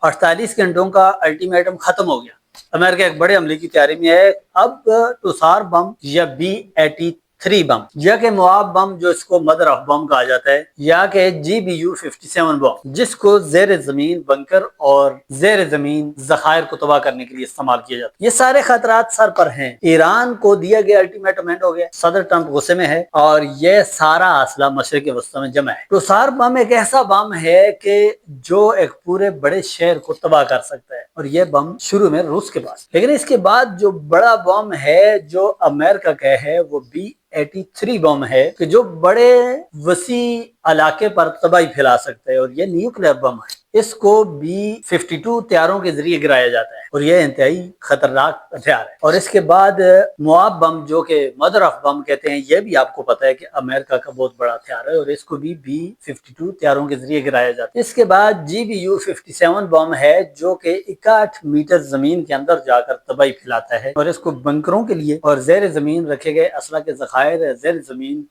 48 घंटों का अल्टीमेटम खत्म हो गया। अमेरिका एक बड़े हमले की तैयारी में है। अब टुसार बम या B-83 बम या के मुआब बम जो इसको मदर ऑफ बम कहा जाता है, या के GBU-57 बम जिसको जेर जमीन बंकर और जेर जमीन जखायर को तबाह करने के लिए इस्तेमाल किया जाता है। ये सारे खतरात सर पर हैं। ईरान को दिया गया अल्टीमेटम एंड हो गया, सदर ट्रंप गुस्से में है और ये सारा असला मशरिक वस्ती में जमा है। टुसार बम एक ऐसा बम है कि जो एक पूरे बड़े शहर को तबाह कर सकता है, और ये बम शुरू में रूस के पास, लेकिन इसके बाद जो बड़ा बम है जो अमेरिका का है वो B-83 बम है कि जो बड़े वसी इलाके पर तबाही फैला सकता है, और ये न्यूक्लियर बम है। इसको B-52 तैयारों के जरिए गिराया जाता है और यह इंतहाई खतरनाक हथियार है। और इसके बाद मुआब बम जो कि मदर ऑफ बम कहते हैं, यह भी आपको पता है कि अमेरिका का बहुत बड़ा हथियार है और इसको भी B-52 तैयारों के जरिए गिराया जाता है। इसके बाद GBU-57 बम है जो कि 61 मीटर जमीन के अंदर जाकर तबाही फैलाता है, और इसको बंकरों के लिए और जेर जमीन रखे गए असला के जखायर, जेर जमीन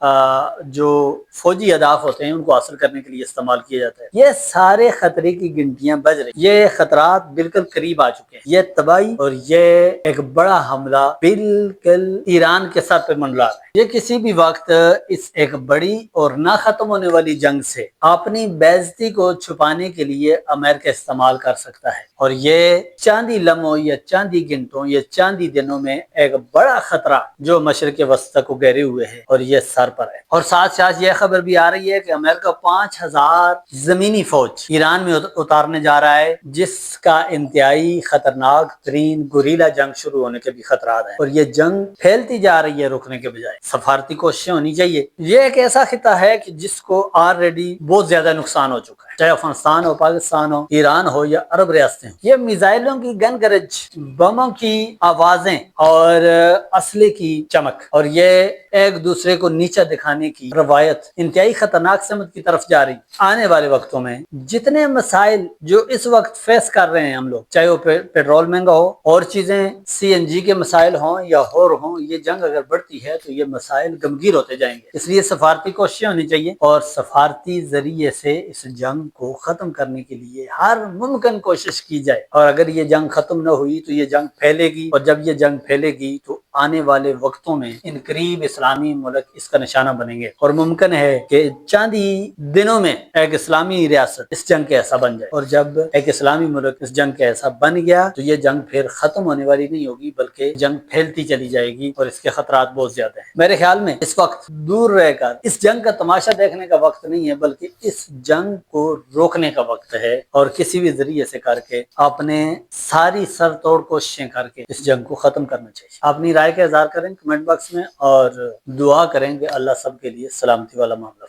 जो फौजी अहदाफ होते हैं उनको हासिल करने के लिए इस्तेमाल किया जाता है। ये सारे खतरे की गिनतियां बज रही, ये खतरात बिल्कुल करीब आ चुके हैं। ये तबाही और ये एक बड़ा हमला बिल्कुल ईरान के सर पे मंडला रहा है। ये किसी भी वक्त इस एक बड़ी और ना खत्म होने वाली जंग से अपनी बेइज्जती को छुपाने के लिए अमेरिका इस्तेमाल कर सकता है, और ये चांदी लम्हों या चांदी घंटों या चांदी दिनों में एक बड़ा खतरा जो मशरिक वस्ती को घेरे हुए है और ये सर पर है। और साथ साथ यह खबर भी आ रही है कि अमेरिका 5000 जमीनी फौज ईरान में उतारने जा रहा है, जिसका इंतहाई खतरनाक तरीन गुरीला जंग शुरू होने के भी खतरात है, और ये जंग फैलती जा रही है रुकने के बजाय। सफारती कोशिशें होनी चाहिए। ये एक ऐसा खिता है कि जिसको ऑलरेडी बहुत ज्यादा नुकसान हो चुका है, चाहे अफगानिस्तान हो, पाकिस्तान हो, ईरान हो या अरब रियासतें हो। ये मिसाइलों की गन गरज, बमों की आवाजें और असले की चमक और ये एक दूसरे को नीचा दिखाने की रवायत इंतहाई खतरनाक समत की तरफ जा रही। आने वाले वक्तों में जितने मसाइल जो इस वक्त फेस कर रहे हैं हम लोग, चाहे वो पेट्रोल महंगा हो और चीजें CNG के मसाइल हों या और हों, ये जंग अगर बढ़ती है तो ये मसाइल गंभीर होते जाएंगे। इसलिए सफारती कोशिशें होनी चाहिए और सफारती जरिए से इस जंग को खत्म करने के लिए हर मुमकिन कोशिश की जाए। और अगर ये जंग खत्म न हुई तो ये जंग फैलेगी, और जब ये जंग फैलेगी तो आने वाले वक्तों में इन करीब इस्लामी मुल्क इसका निशाना बनेंगे, और मुमकिन है कि चांदी दिनों में एक इस्लामी रियासत इस जंग के ऐसा बन जाए। और जब एक इस्लामी मुल्क इस जंग के ऐसा बन गया तो ये जंग फिर खत्म होने वाली नहीं होगी, बल्कि जंग फैलती चली जाएगी और इसके खतरात बहुत ज्यादा हैं। मेरे ख्याल में इस वक्त दूर रहकर इस जंग का तमाशा देखने का वक्त नहीं है, बल्कि इस जंग को रोकने का वक्त है, और किसी भी जरिए से करके अपने सारी सर तोड़ कोशिशें करके इस जंग को खत्म करना चाहिए। अपनी राय का इज़हार करें कमेंट बॉक्स में और दुआ करें कि अल्लाह सबके लिए सलामती वाला मामला